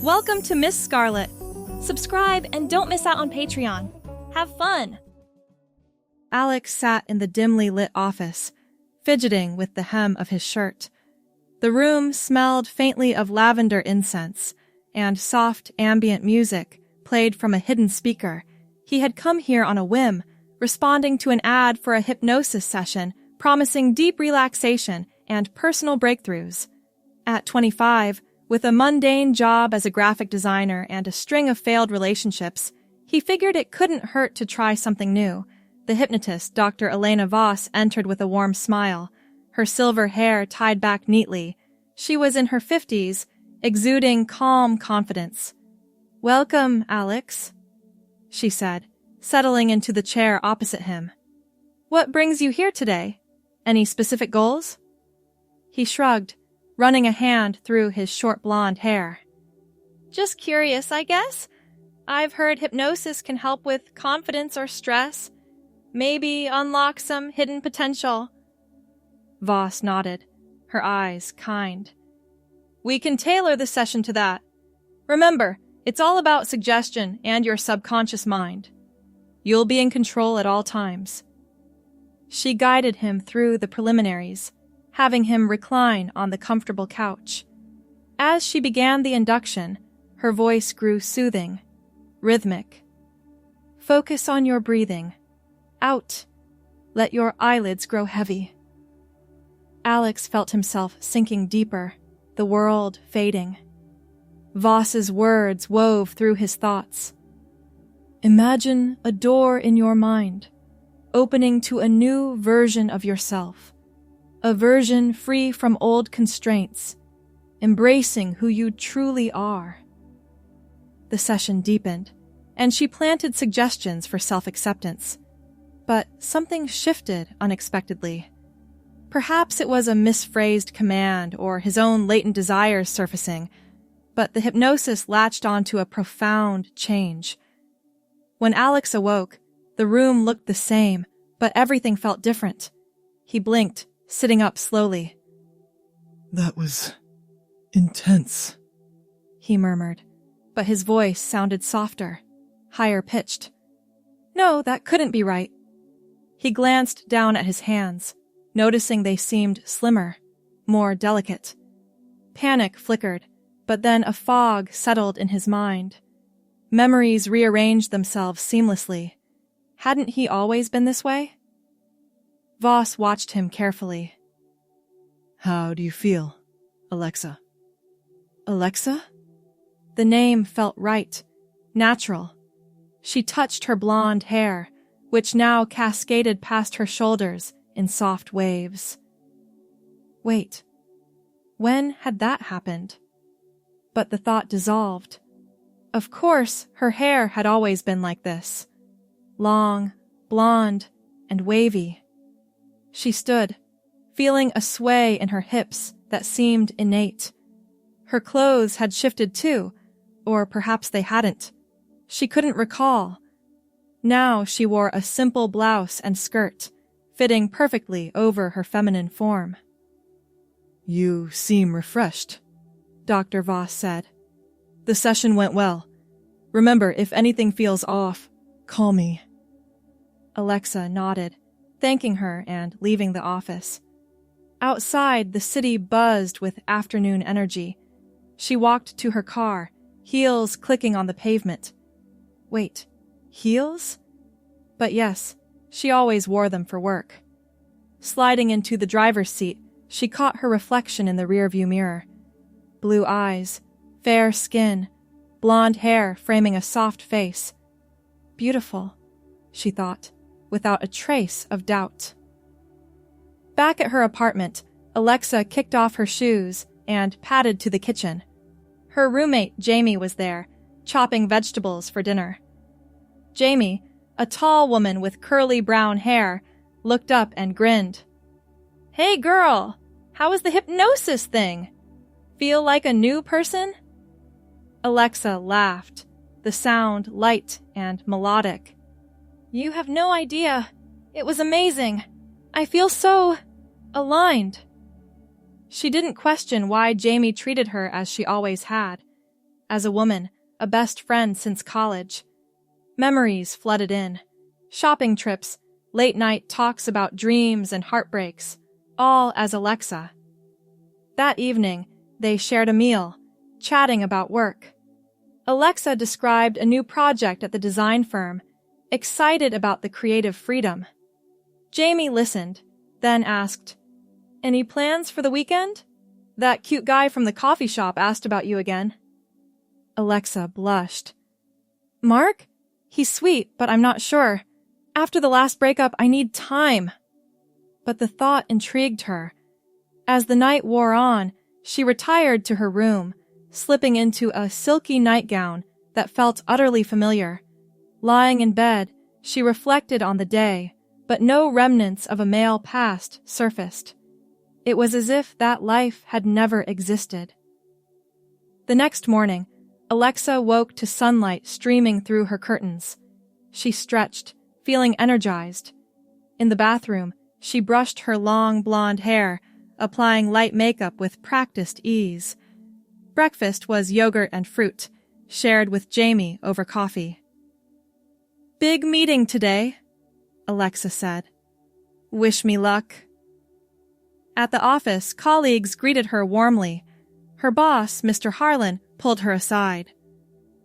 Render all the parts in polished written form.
Welcome to Miss Scarlett. Subscribe and don't miss out on Patreon. Have fun! Alex sat in the dimly lit office, fidgeting with the hem of his shirt. The room smelled faintly of lavender incense, and soft ambient music played from a hidden speaker. He had come here on a whim, responding to an ad for a hypnosis session promising deep relaxation and personal breakthroughs. At 25, with a mundane job as a graphic designer and a string of failed relationships, he figured it couldn't hurt to try something new. The hypnotist, Dr. Elena Voss, entered with a warm smile, her silver hair tied back neatly. She was in her 50s, exuding calm confidence. "Welcome, Alex," she said, settling into the chair opposite him. "What brings you here today? Any specific goals?" He shrugged, running a hand through his short blonde hair. "Just curious, I guess. I've heard hypnosis can help with confidence or stress. Maybe unlock some hidden potential." Voss nodded, her eyes kind. "We can tailor the session to that. Remember, it's all about suggestion and your subconscious mind. You'll be in control at all times." She guided him through the preliminaries, having him recline on the comfortable couch. As she began the induction, her voice grew soothing, rhythmic. "Focus on your breathing. Out. Let your eyelids grow heavy." Alex felt himself sinking deeper, the world fading. Voss's words wove through his thoughts. "Imagine a door in your mind, opening to a new version of yourself. A version free from old constraints, embracing who you truly are." The session deepened, and she planted suggestions for self-acceptance. But something shifted unexpectedly. Perhaps it was a misphrased command or his own latent desires surfacing, but the hypnosis latched onto a profound change. When Alex awoke, the room looked the same, but everything felt different. He blinked, sitting up slowly. "That was intense," he murmured, but his voice sounded softer, higher pitched. No, that couldn't be right. He glanced down at his hands, noticing they seemed slimmer, more delicate. Panic flickered, but then a fog settled in his mind. Memories rearranged themselves seamlessly. Hadn't he always been this way? Voss watched him carefully. "How do you feel, Alexa?" Alexa? The name felt right, natural. She touched her blonde hair, which now cascaded past her shoulders in soft waves. Wait, when had that happened? But the thought dissolved. Of course, her hair had always been like this. Long, blonde, and wavy. She stood, feeling a sway in her hips that seemed innate. Her clothes had shifted too, or perhaps they hadn't. She couldn't recall. Now she wore a simple blouse and skirt, fitting perfectly over her feminine form. "You seem refreshed," Dr. Voss said. "The session went well. Remember, if anything feels off, call me." Alexa nodded, thanking her and leaving the office. Outside, the city buzzed with afternoon energy. She walked to her car, heels clicking on the pavement. Wait, heels? But yes, she always wore them for work. Sliding into the driver's seat, she caught her reflection in the rearview mirror. Blue eyes, fair skin, blonde hair framing a soft face. Beautiful, she thought, without a trace of doubt. Back at her apartment, Alexa kicked off her shoes and padded to the kitchen. Her roommate, Jamie, was there, chopping vegetables for dinner. Jamie, a tall woman with curly brown hair, looked up and grinned. "Hey girl, how was the hypnosis thing? Feel like a new person?" Alexa laughed, the sound light and melodic. "You have no idea. It was amazing. I feel so aligned." She didn't question why Jamie treated her as she always had. as a woman, a best friend since college. Memories flooded in. Shopping trips, late-night talks about dreams and heartbreaks, all as Alexa. That evening, they shared a meal, chatting about work. Alexa described a new project at the design firm, excited about the creative freedom. Jamie listened, then asked, "Any plans for the weekend? That cute guy from the coffee shop asked about you again." Alexa blushed. "Mark? He's sweet, but I'm not sure. After the last breakup, I need time." But the thought intrigued her. As the night wore on, she retired to her room, slipping into a silky nightgown that felt utterly familiar. Lying in bed, she reflected on the day, but no remnants of a male past surfaced. It was as if that life had never existed. The next morning, Alexa woke to sunlight streaming through her curtains. She stretched, feeling energized. In the bathroom, she brushed her long blonde hair, applying light makeup with practiced ease. Breakfast was yogurt and fruit, shared with Jamie over coffee. "Big meeting today," Alexa said. "Wish me luck." At the office, colleagues greeted her warmly. Her boss, Mr. Harlan, pulled her aside.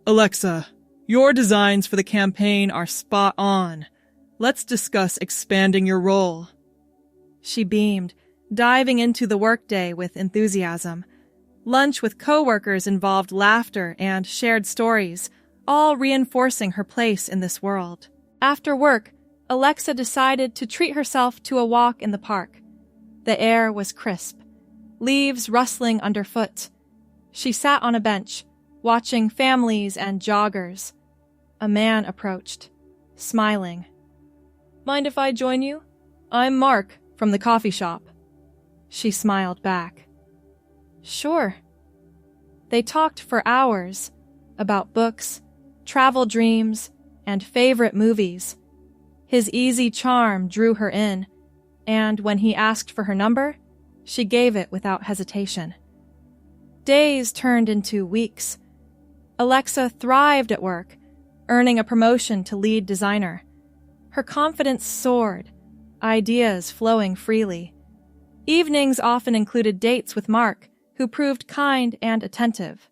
Alexa, your designs for the campaign are spot on. Let's discuss expanding your role. She beamed, diving into the workday with enthusiasm. Lunch with coworkers involved laughter and shared stories, all reinforcing her place in this world. After work, Alexa decided to treat herself to a walk in the park. The air was crisp, leaves rustling underfoot. She sat on a bench, watching families and joggers. A man approached, smiling. "Mind if I join you? I'm Mark from the coffee shop." She smiled back. "Sure." They talked for hours about books, travel dreams, and favorite movies. His easy charm drew her in, and when he asked for her number, she gave it without hesitation. Days turned into weeks. Alexa thrived at work, earning a promotion to lead designer. Her confidence soared, ideas flowing freely. Evenings often included dates with Mark, who proved kind and attentive.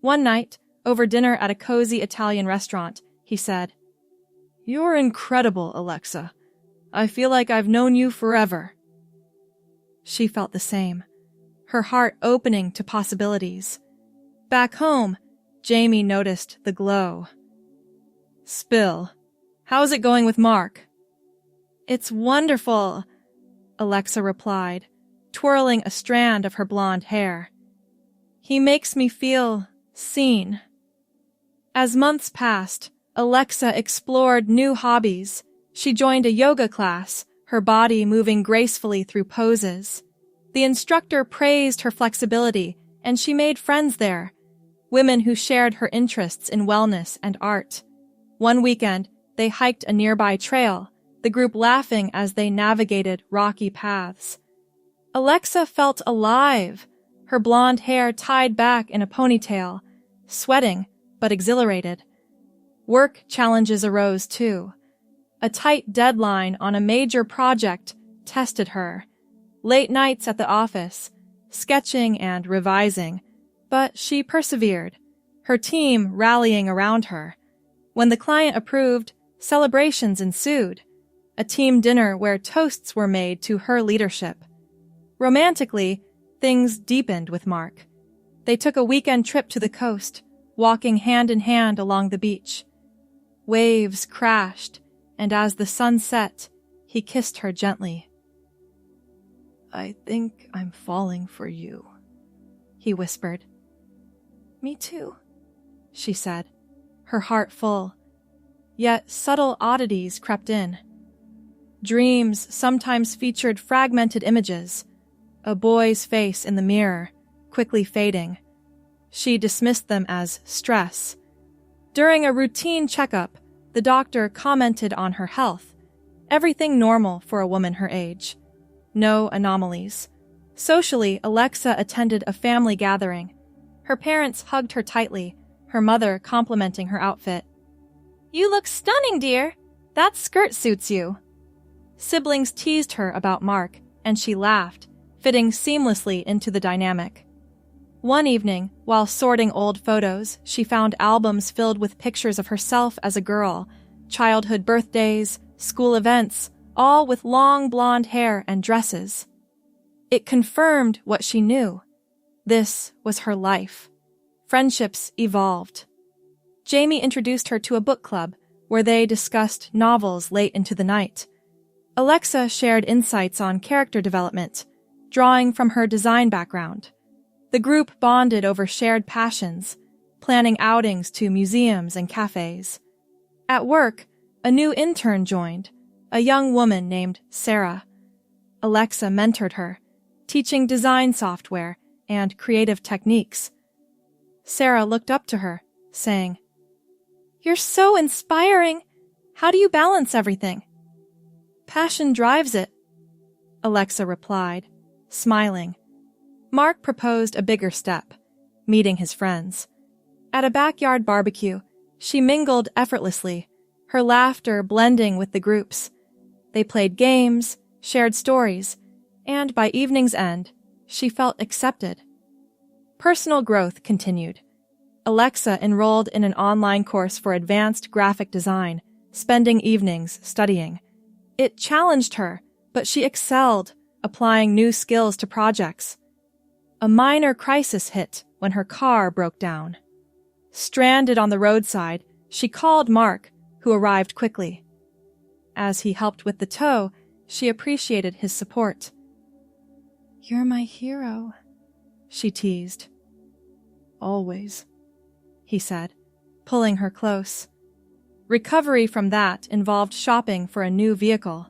One night, over dinner at a cozy Italian restaurant, he said, "You're incredible, Alexa. I feel like I've known you forever." She felt the same, her heart opening to possibilities. Back home, Jamie noticed the glow. "Spill, how's it going with Mark?" "It's wonderful," Alexa replied, twirling a strand of her blonde hair. "He makes me feel seen." As months passed, Alexa explored new hobbies. She joined a yoga class, her body moving gracefully through poses. The instructor praised her flexibility, and she made friends there, women who shared her interests in wellness and art. One weekend, they hiked a nearby trail, the group laughing as they navigated rocky paths. Alexa felt alive, her blonde hair tied back in a ponytail, sweating but exhilarated. Work challenges arose too. A tight deadline on a major project tested her. Late nights at the office, sketching and revising, but she persevered, her team rallying around her. When the client approved, celebrations ensued, a team dinner where toasts were made to her leadership. Romantically, things deepened with Mark. They took a weekend trip to the coast, walking hand in hand along the beach. Waves crashed, and as the sun set, he kissed her gently. "I think I'm falling for you," he whispered. "Me too," she said, her heart full. Yet subtle oddities crept in. Dreams sometimes featured fragmented images, a boy's face in the mirror, quickly fading. She dismissed them as stress. During a routine checkup, the doctor commented on her health. Everything normal for a woman her age. No anomalies. Socially, Alexa attended a family gathering. Her parents hugged her tightly, her mother complimenting her outfit. You look stunning, dear. That skirt suits you. Siblings teased her about Mark, and she laughed, fitting seamlessly into the dynamic. One evening, while sorting old photos, she found albums filled with pictures of herself as a girl, childhood birthdays, school events, all with long blonde hair and dresses. It confirmed what she knew. This was her life. Friendships evolved. Jamie introduced her to a book club where they discussed novels late into the night. Alexa shared insights on character development, drawing from her design background. The group bonded over shared passions, planning outings to museums and cafes. At work, a new intern joined, a young woman named Sarah. Alexa mentored her, teaching design software and creative techniques. Sarah looked up to her, saying, "You're so inspiring. How do you balance everything?" "Passion drives it," Alexa replied, smiling. Mark proposed a bigger step, meeting his friends. At a backyard barbecue, she mingled effortlessly, her laughter blending with the group's. They played games, shared stories, and by evening's end, she felt accepted. Personal growth continued. Alexa enrolled in an online course for advanced graphic design, spending evenings studying. It challenged her, but she excelled, applying new skills to projects. A minor crisis hit when her car broke down. Stranded on the roadside, she called Mark, who arrived quickly. As he helped with the tow, she appreciated his support. "You're my hero," she teased. "Always," he said, pulling her close. Recovery from that involved shopping for a new vehicle.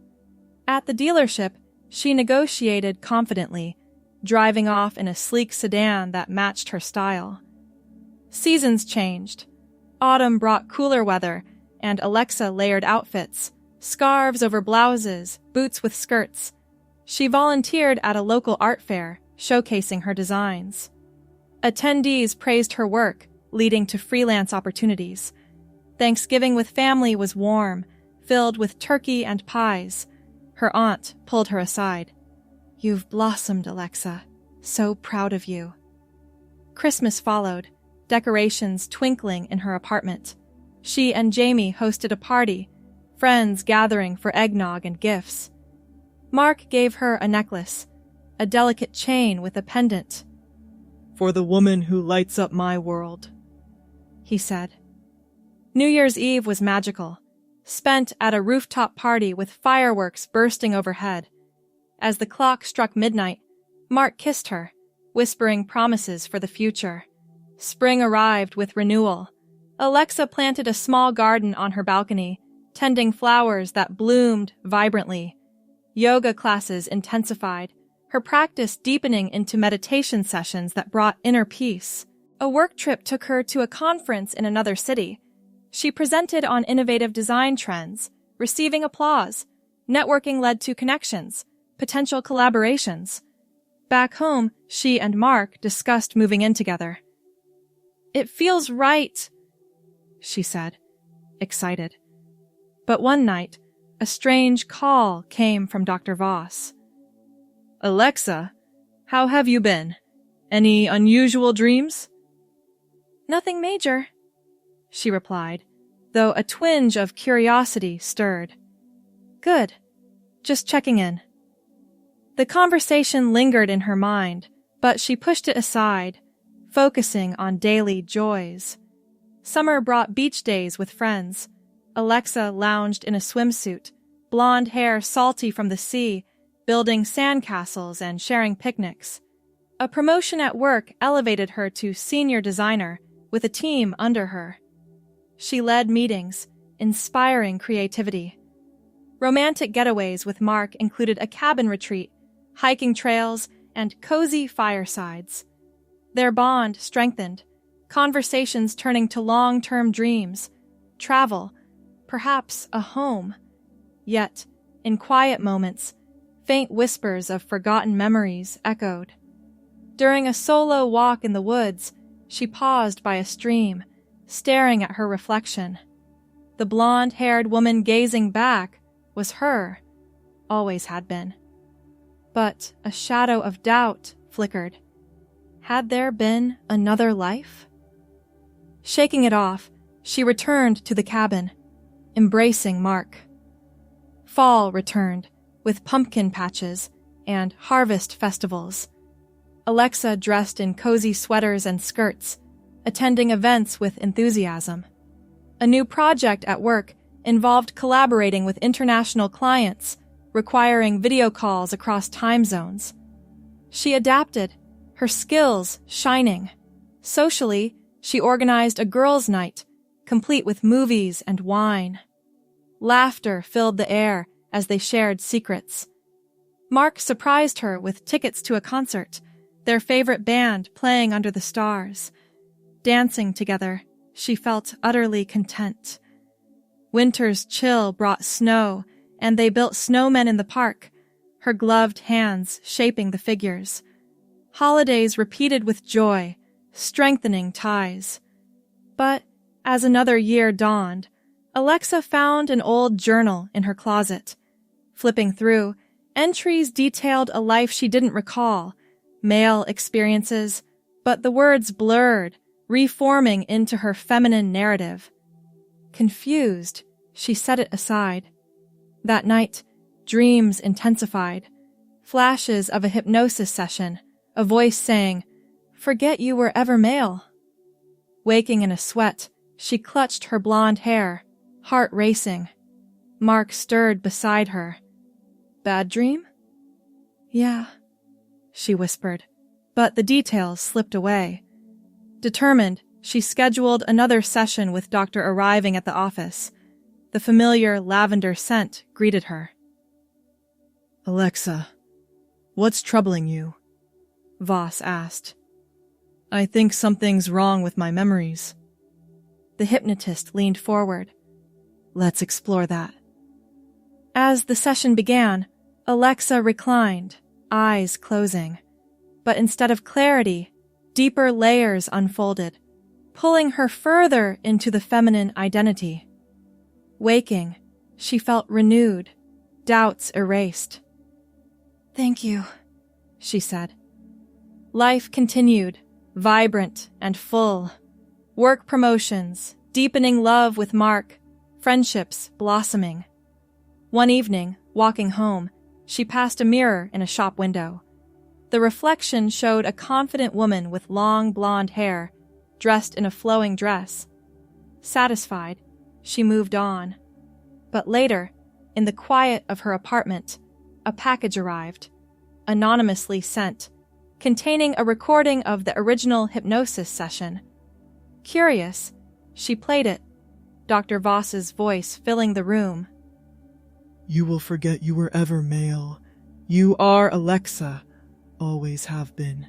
At the dealership, she negotiated confidently, driving off in a sleek sedan that matched her style. Seasons changed. Autumn brought cooler weather, and Alexa layered outfits, scarves over blouses, boots with skirts. She volunteered at a local art fair, showcasing her designs. Attendees praised her work, leading to freelance opportunities. Thanksgiving with family was warm, filled with turkey and pies. Her aunt pulled her aside. "You've blossomed, Alexa. So proud of you." Christmas followed, decorations twinkling in her apartment. She and Jamie hosted a party, friends gathering for eggnog and gifts. Mark gave her a necklace, a delicate chain with a pendant. "For the woman who lights up my world," he said. New Year's Eve was magical, spent at a rooftop party with fireworks bursting overhead. As the clock struck midnight, Mark kissed her, whispering promises for the future. Spring arrived with renewal. Alexa planted a small garden on her balcony, tending flowers that bloomed vibrantly. Yoga classes intensified, her practice deepening into meditation sessions that brought inner peace. A work trip took her to a conference in another city. She presented on innovative design trends, receiving applause. Networking led to connections, potential collaborations. Back home, she and Mark discussed moving in together. "It feels right," she said, excited. But one night, a strange call came from Dr. Voss. "Alexa, how have you been? Any unusual dreams?" "Nothing major," she replied, though a twinge of curiosity stirred. "Good. Just checking in." The conversation lingered in her mind, but she pushed it aside, focusing on daily joys. Summer brought beach days with friends. Alexa lounged in a swimsuit, blonde hair salty from the sea, building sandcastles and sharing picnics. A promotion at work elevated her to senior designer, with a team under her. She led meetings, inspiring creativity. Romantic getaways with Mark included a cabin retreat, hiking trails, and cozy firesides. Their bond strengthened, conversations turning to long-term dreams, travel, perhaps a home. Yet, in quiet moments, faint whispers of forgotten memories echoed. During a solo walk in the woods, She paused by a stream, staring at her reflection. The blonde-haired woman gazing back was her, always had been. But a shadow of doubt flickered. Had there been another life? Shaking it off, she returned to the cabin, embracing Mark. Fall returned, with pumpkin patches and harvest festivals. Alexa dressed in cozy sweaters and skirts, attending events with enthusiasm. A new project at work involved collaborating with international clients, requiring video calls across time zones. She adapted, her skills shining. Socially, she organized a girls' night, complete with movies and wine. Laughter filled the air as they shared secrets. Mark surprised her with tickets to a concert, their favorite band playing under the stars. Dancing together, she felt utterly content. Winter's chill brought snow, and they built snowmen in the park, her gloved hands shaping the figures. Holidays repeated with joy, strengthening ties. But as another year dawned, Alexa found an old journal in her closet. Flipping through, entries detailed a life she didn't recall, male experiences, but the words blurred, reforming into her feminine narrative. Confused, she set it aside. That night, dreams intensified. Flashes of a hypnosis session, a voice saying, "Forget you were ever male." Waking in a sweat, she clutched her blonde hair, heart racing. Mark stirred beside her. "Bad dream?" "Yeah," she whispered, but the details slipped away. Determined, she scheduled another session with Doctor arriving at the office. The familiar lavender scent greeted her. "Alexa, what's troubling you?" Voss asked. "I think something's wrong with my memories." The hypnotist leaned forward. "Let's explore that." As the session began, Alexa reclined, eyes closing. But instead of clarity, deeper layers unfolded, pulling her further into the feminine identity. Waking, she felt renewed, doubts erased. "Thank you," she said. Life continued, vibrant and full. Work promotions, deepening love with Mark, friendships blossoming. One evening, walking home, she passed a mirror in a shop window. The reflection showed a confident woman with long blonde hair, dressed in a flowing dress. Satisfied, she moved on. But later, in the quiet of her apartment, a package arrived, anonymously sent, containing a recording of the original hypnosis session. Curious, she played it, Dr. Voss's voice filling the room. "You will forget you were ever male. You are Alexa, always have been."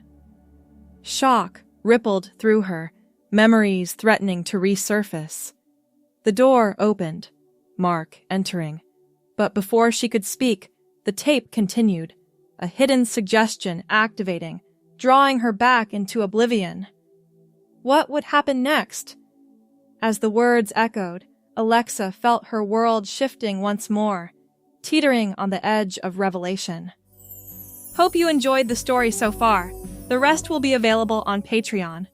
Shock rippled through her, memories threatening to resurface. The door opened, Mark entering. But before she could speak, the tape continued, a hidden suggestion activating, drawing her back into oblivion. What would happen next? As the words echoed, Alexa felt her world shifting once more, teetering on the edge of revelation. Hope you enjoyed the story so far. The rest will be available on Patreon.